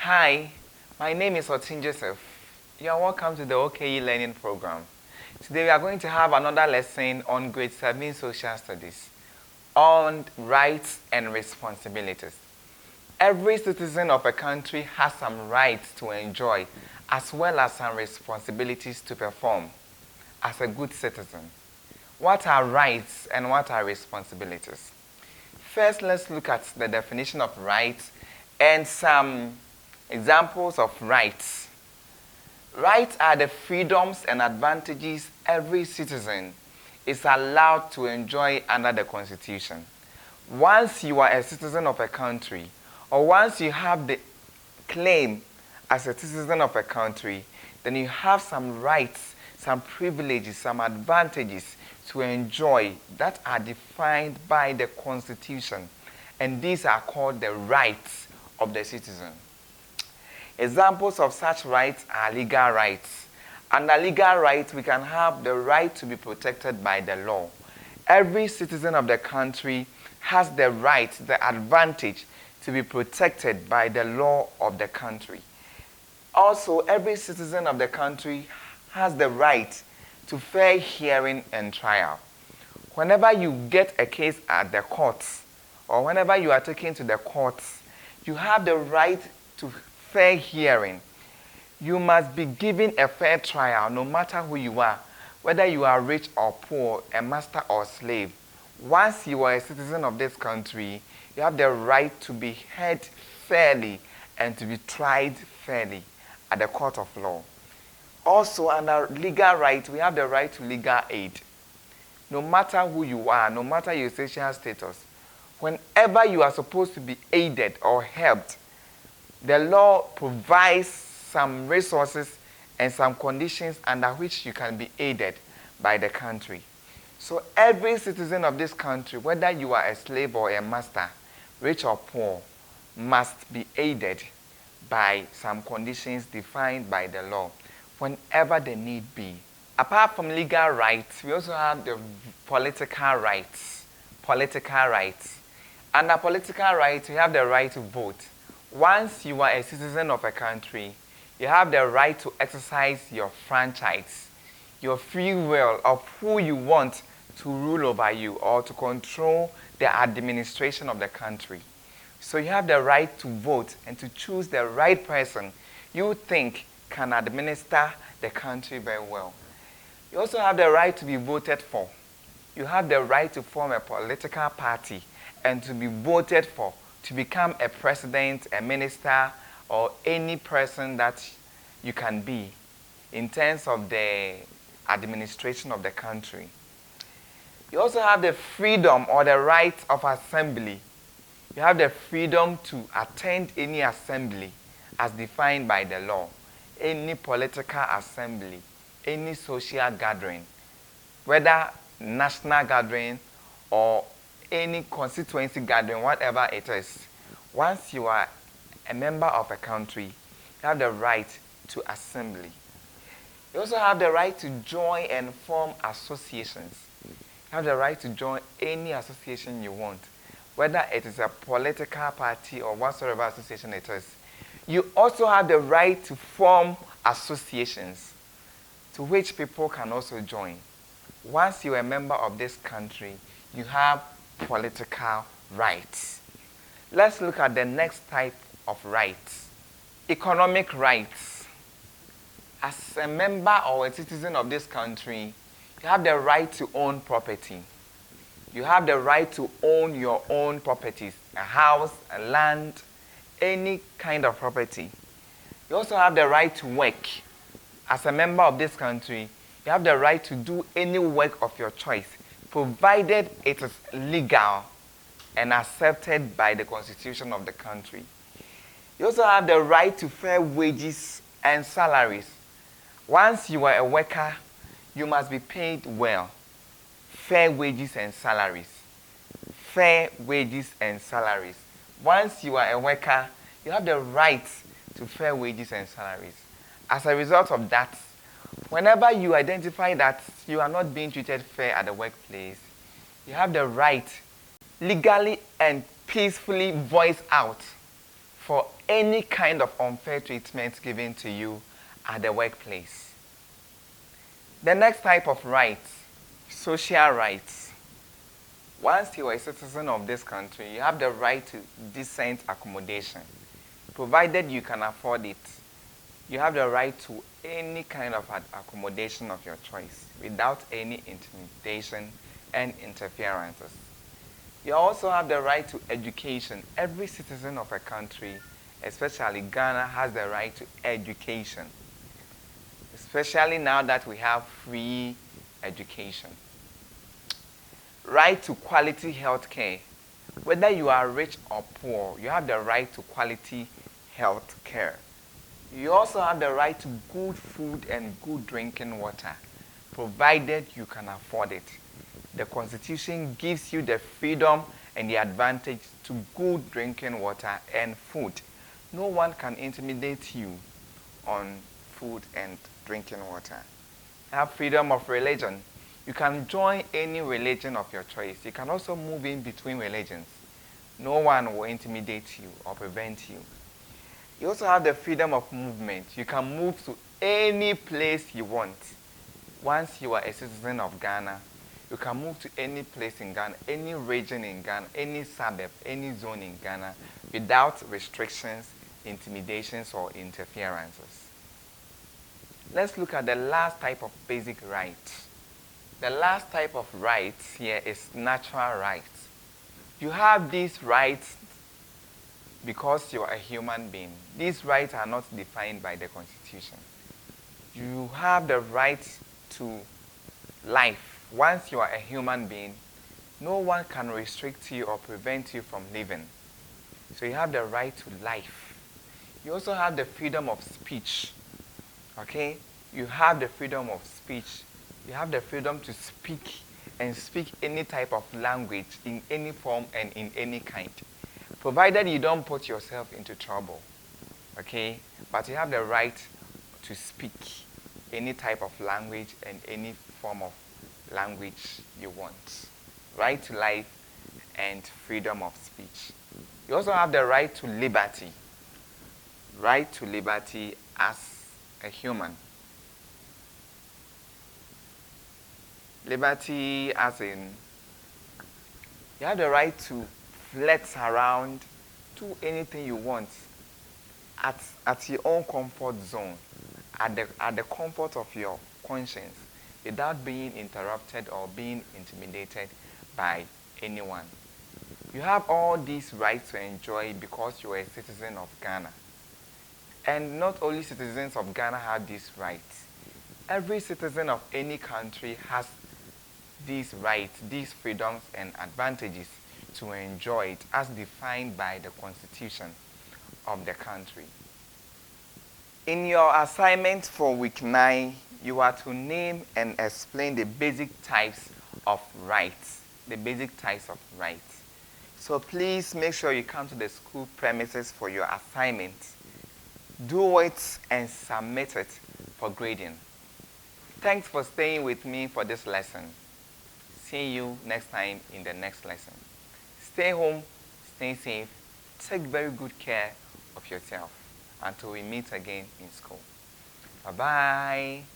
Hi, my name is Otin Joseph. You are welcome to the OKE Learning Program. Today we are going to have another lesson on Grade 7 Social Studies on rights and responsibilities. Every citizen of a country has some rights to enjoy as well as some responsibilities to perform as a good citizen. What are rights and what are responsibilities? First, let's look at the definition of rights and some examples of rights. Rights are the freedoms and advantages every citizen is allowed to enjoy under the Constitution. Once you are a citizen of a country, or once you have the claim as a citizen of a country, then you have some rights, some privileges, some advantages to enjoy that are defined by the Constitution. And these are called the rights of the citizen. Examples of such rights are legal rights. Under legal rights, we can have the right to be protected by the law. Every citizen of the country has the right, the advantage to be protected by the law of the country. Also, every citizen of the country has the right to fair hearing and trial. Whenever you get a case at the courts, or whenever you are taken to the courts, you have the right to fair hearing. You must be given a fair trial no matter who you are, whether you are rich or poor, a master or slave. Once you are a citizen of this country, you have the right to be heard fairly and to be tried fairly at the court of law. Also, under legal right, we have the right to legal aid. No matter who you are, no matter your social status, whenever you are supposed to be aided or helped, the law provides some resources and some conditions under which you can be aided by the country. So every citizen of this country, whether you are a slave or a master, rich or poor, must be aided by some conditions defined by the law whenever the need be. Apart from legal rights, we also have the political rights. Political rights. Under political rights, you have the right to vote. Once you are a citizen of a country, you have the right to exercise your franchise, your free will of who you want to rule over you or to control the administration of the country. So you have the right to vote and to choose the right person you think can administer the country very well. You also have the right to be voted for. You have the right to form a political party and to be voted for to become a president, a minister, or any person that you can be in terms of the administration of the country. You also have the freedom or the right of assembly. You have the freedom to attend any assembly as defined by the law, any political assembly, any social gathering, whether national gathering or any constituency gathering, whatever it is. Once you are a member of a country, you have the right to assembly. You also have the right to join and form associations. You have the right to join any association you want, whether it is a political party or whatsoever association it is. You also have the right to form associations to which people can also join. Once you are a member of this country, you have political rights. Let's look at the next type of rights. Economic rights. As a member or a citizen of this country, you have the right to own property. You have the right to own your own properties, a house, a land, any kind of property. You also have the right to work. As a member of this country, you have the right to do any work of your choice, provided it is legal and accepted by the Constitution of the country. You also have the right to fair wages and salaries. Once you are a worker, you must be paid well. Fair wages and salaries. Fair wages and salaries. Once you are a worker, you have the right to fair wages and salaries. As a result of that, whenever you identify that you are not being treated fair at the workplace, you have the right legally and peacefully voice out for any kind of unfair treatment given to you at the workplace. The next type of rights, social rights. Once you are a citizen of this country, you have the right to decent accommodation, provided you can afford it. You have the right to any kind of accommodation of your choice without any intimidation and interferences. You also have the right to education. Every citizen of a country, especially Ghana, has the right to education, especially now that we have free education. Right to quality health care. Whether you are rich or poor, you have the right to quality health care. You also have the right to good food and good drinking water, provided you can afford it. The Constitution gives you the freedom and the advantage to good drinking water and food. No one can intimidate you on food and drinking water. You have freedom of religion. You can join any religion of your choice. You can also move in between religions. No one will intimidate you or prevent you. You also have the freedom of movement. You can move to any place you want. Once you are a citizen of Ghana, you can move to any place in Ghana, any region in Ghana, any suburb, any zone in Ghana without restrictions, intimidations, or interferences. Let's look at the last type of basic rights. The last type of rights here is natural rights. You have these rights because you are a human being. These rights are not defined by the Constitution. You have the right to life. Once you are a human being, no one can restrict you or prevent you from living. So you have the right to life. You also have the freedom of speech. Okay? You have the freedom of speech. You have the freedom to speak and speak any type of language in any form and in any kind, provided you don't put yourself into trouble. Okay? But you have the right to speak any type of language and any form of language you want. Right to life and freedom of speech. You also have the right to liberty. Right to liberty as a human. Liberty as in, you have the right to flex around, do anything you want at your own comfort zone, at the comfort of your conscience, without being interrupted or being intimidated by anyone. You have all these rights to enjoy because you are a citizen of Ghana. And not only citizens of Ghana have these rights. Every citizen of any country has these rights, these freedoms and advantages to enjoy it as defined by the Constitution of the country. In your assignment for week 9, you are to name and explain the basic types of rights. The basic types of rights. So please make sure you come to the school premises for your assignment. Do it and submit it for grading. Thanks for staying with me for this lesson. See you next time in the next lesson. Stay home, stay safe, take very good care of yourself until we meet again in school. Bye-bye.